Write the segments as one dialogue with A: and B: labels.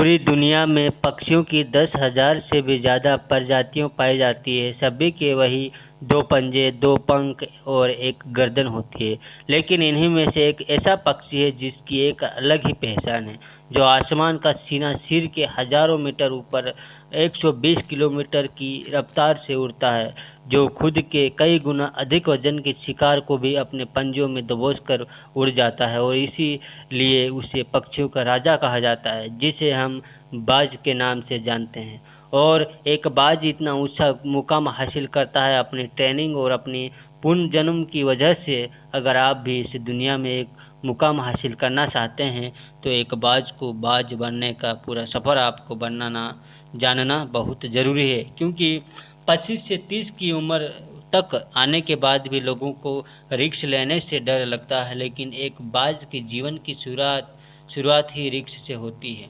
A: पूरी दुनिया में पक्षियों की 10,000 से भी ज़्यादा प्रजातियां पाई जाती है। सभी के वही 2 पंजे, 2 पंख और एक गर्दन होती है। लेकिन इन्हीं में से एक ऐसा पक्षी है जिसकी एक अलग ही पहचान है, जो आसमान का सीना चीर के हज़ारों मीटर ऊपर 120 किलोमीटर की रफ्तार से उड़ता है, जो खुद के कई गुना अधिक वजन के शिकार को भी अपने पंजों में दबोचकर उड़ जाता है। और इसीलिए उसे पक्षियों का राजा कहा जाता है, जिसे हम बाज के नाम से जानते हैं। और एक बाज इतना ऊंचा मुकाम हासिल करता है अपनी ट्रेनिंग और अपनी पुनर्जन्म की वजह से। अगर आप भी इस दुनिया में एक मुकाम हासिल करना चाहते हैं तो एक बाज को बाज बनने का पूरा सफ़र आपको जानना बहुत ज़रूरी है, क्योंकि 25 से 30 की उम्र तक आने के बाद भी लोगों को रिस्क लेने से डर लगता है, लेकिन एक बाज के जीवन की शुरुआत ही रिस्क से होती है।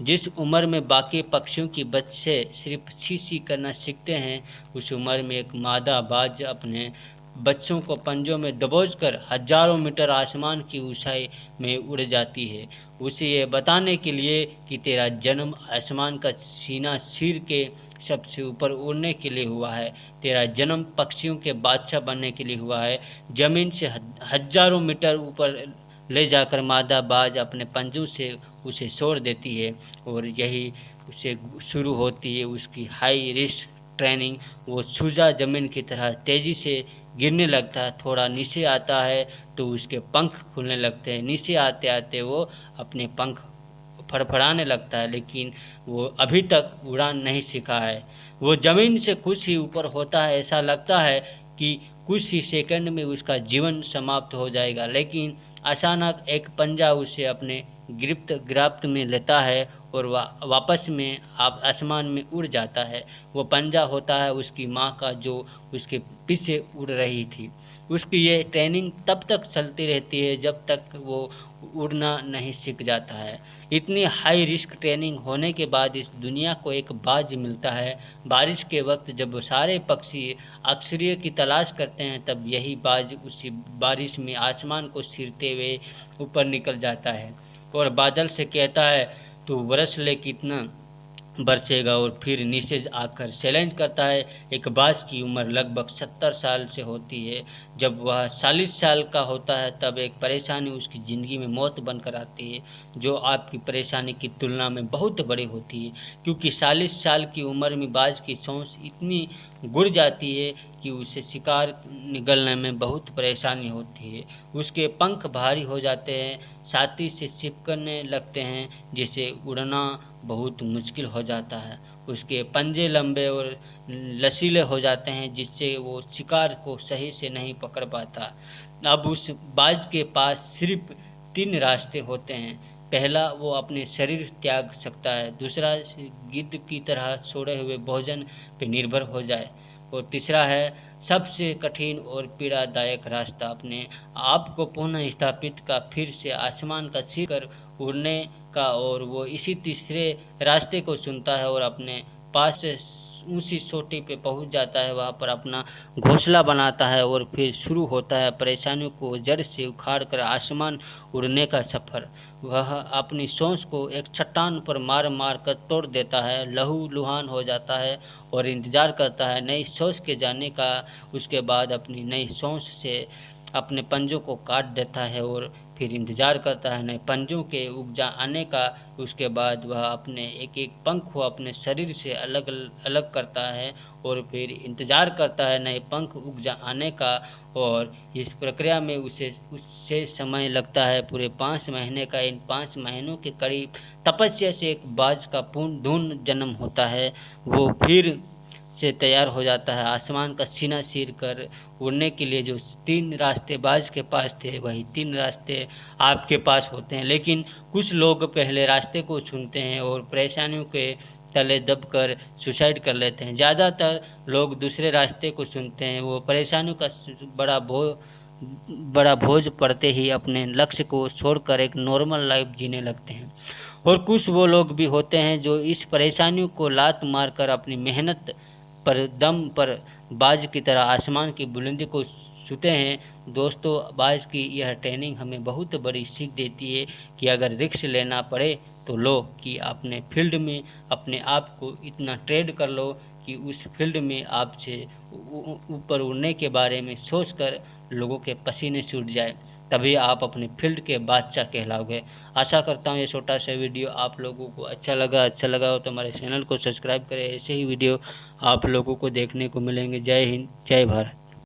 A: जिस उम्र में बाकी पक्षियों की बच्चे सिर्फ छी करना सीखते हैं, उस उम्र में एक मादा बाज अपने बच्चों को पंजों में दबोचकर हजारों मीटर आसमान की ऊंचाई में उड़ जाती है, उसे ये बताने के लिए कि तेरा जन्म आसमान का सीना चीर के सबसे ऊपर उड़ने के लिए हुआ है। तेरा जन्म पक्षियों के बादशाह बनने के लिए हुआ है। ज़मीन से हजारों मीटर ऊपर ले जाकर मादा बाज अपने पंजों से उसे छोड़ देती है, और यही उसे शुरू होती है उसकी हाई रिस्क ट्रेनिंग। वो चूजा ज़मीन की तरह तेज़ी से गिरने लगता है। थोड़ा नीचे आता है तो उसके पंख खुलने लगते हैं। नीचे आते आते वो अपने पंख फड़फड़ाने लगता है, लेकिन वो अभी तक उड़ान नहीं सीखा है। वो ज़मीन से कुछ ही ऊपर होता है। ऐसा लगता है कि कुछ ही सेकंड में उसका जीवन समाप्त हो जाएगा, लेकिन अचानक एक पंजा उसे अपने गिरफ्त में लेता है और वह वापस में आसमान में उड़ जाता है। वो पंजा होता है उसकी माँ का, जो उसके पीछे उड़ रही थी। उसकी ये ट्रेनिंग तब तक चलती रहती है जब तक वो उड़ना नहीं सीख जाता है। इतनी हाई रिस्क ट्रेनिंग होने के बाद इस दुनिया को एक बाज मिलता है। बारिश के वक्त जब सारे पक्षी आश्रय की तलाश करते हैं, तब यही बाज उसी बारिश में आसमान को चीरते हुए ऊपर निकल जाता है और बादल से कहता है, तू बरस ले कितना बरसेगा, और फिर नीचे आकर चैलेंज करता है। एक बाज की उम्र लगभग 70 साल से होती है। जब वह 40 साल का होता है तब एक परेशानी उसकी ज़िंदगी में मौत बनकर आती है, जो आपकी परेशानी की तुलना में बहुत बड़ी होती है, क्योंकि 40 साल की उम्र में बाज की सोच इतनी गुड़ जाती है कि उसे शिकार निगलने में बहुत परेशानी होती है। उसके पंख भारी हो जाते हैं, छाती से चिपकने लगते हैं, जिससे उड़ना बहुत मुश्किल हो जाता है। उसके पंजे लंबे और लचीले हो जाते हैं, जिससे वो शिकार को सही से नहीं पकड़ पाता। अब उस बाज के पास सिर्फ 3 रास्ते होते हैं। पहला, वो अपने शरीर त्याग सकता है। दूसरा, गिद्ध की तरह छोड़े हुए भोजन पर निर्भर हो जाए। और तीसरा है सबसे कठिन और पीड़ादायक रास्ता, अपने आप को पुनः स्थापित का, फिर से आसमान का चीर कर उड़ने का। और वो इसी तीसरे रास्ते को चुनता है और अपने पास से ऊंची चोटी पे पहुंच जाता है। वहाँ पर अपना घोंसला बनाता है और फिर शुरू होता है परेशानियों को जड़ से उखाड़ कर आसमान उड़ने का सफ़र। वह अपनी सोच को एक चट्टान पर मार मार कर तोड़ देता है, लहू लुहान हो जाता है और इंतज़ार करता है नई सोच के जाने का। उसके बाद अपनी नई सोच से अपने पंजों को काट देता है और फिर इंतज़ार करता है नए पंजों के उग आने का। उसके बाद वह अपने एक एक पंख को अपने शरीर से अलग अलग करता है और फिर इंतज़ार करता है नए पंख उग आने का। और इस प्रक्रिया में उससे समय लगता है पूरे 5 महीने का। इन 5 महीनों के करीब तपस्या से एक बाज का पूर्ण जन्म होता है। वो फिर से तैयार हो जाता है आसमान का सीना चीर कर उड़ने के लिए। जो 3 रास्ते बाज के पास थे, वही 3 रास्ते आपके पास होते हैं। लेकिन कुछ लोग पहले रास्ते को चुनते हैं और परेशानियों के तले दबकर सुसाइड कर लेते हैं। ज़्यादातर लोग दूसरे रास्ते को चुनते हैं। वो परेशानियों का बड़ा बोझ पड़ते ही अपने लक्ष्य को छोड़कर एक नॉर्मल लाइफ जीने लगते हैं। और कुछ वो लोग भी होते हैं जो इस परेशानियों को लात मारकर अपनी मेहनत पर दम पर बाज की तरह आसमान की बुलंदी को छूते हैं। दोस्तों, आज की यह ट्रेनिंग हमें बहुत बड़ी सीख देती है कि अगर रिस्क लेना पड़े तो लो, कि अपने फील्ड में अपने आप को इतना ट्रेड कर लो कि उस फील्ड में आपसे ऊपर उड़ने के बारे में सोचकर लोगों के पसीने छूट जाए, तभी आप अपने फील्ड के बादशाह कहलाओगे। आशा करता हूँ ये छोटा सा वीडियो आप लोगों को अच्छा लगा हो तो हमारे चैनल को सब्सक्राइब करें। ऐसे ही वीडियो आप लोगों को देखने को मिलेंगे। जय हिंद, जय भारत।